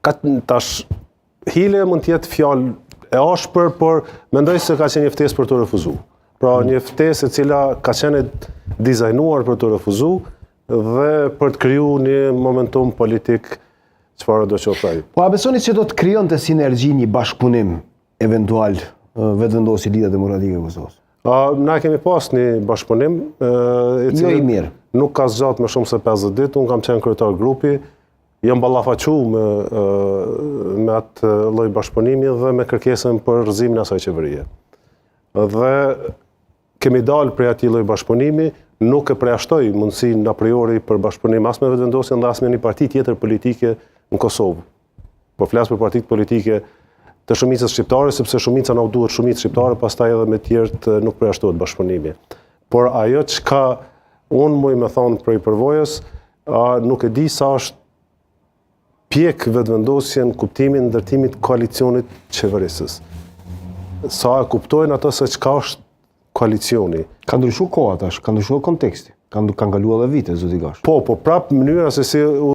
Tash, hile mund t'jetë fjalë e ashpër, por mendoj se ka qenë një ftesë për të refuzuar. Pra një ftesë e cila ka qenë dizajnuar për të refuzuar dhe për të kriju një momentum politik çfarë do qoftë ai. Po a besoni se do të krijonte sinergji një bashkëpunim eventual vetëvendosi Lidhja Demokratike e Kosovës? Na kemi pas një bashkëpunim Jo i mirë. Nuk ka zgjat më shumë se 50 ditë, unë kam qenë kryetar grupi, jam ballafaqu me atë lloj bashkëpunimi dhe me kërkesën për rrëzimin e asaj qeverie. Dhe kemi dalë prej atij lloj bashkëpunimi, nuk e përjashtoj mundësinë a priori për bashkëpunim as me vetëvendosjen dhe as me një parti tjetër politike në Kosovë. Po flas për partitë politike të shumicës shqiptare, sepse shumica na duhet shumicë shqiptare, pastaj edhe me tjerët nuk përjashtohet bashkëpunimi. Por ajo çka unë muj me thonë prej përvojës, nuk e di sa është pjek vetëvendosjen kuptimin ndërtimit koalicionit qeverisës. Sa e kuptojnë ato se çka është koalicioni. Ka ndryshuar koha tash, ka ndryshuar konteksti. Kanë kaluar edhe vite, zoti Gash. Po prap mënyra se si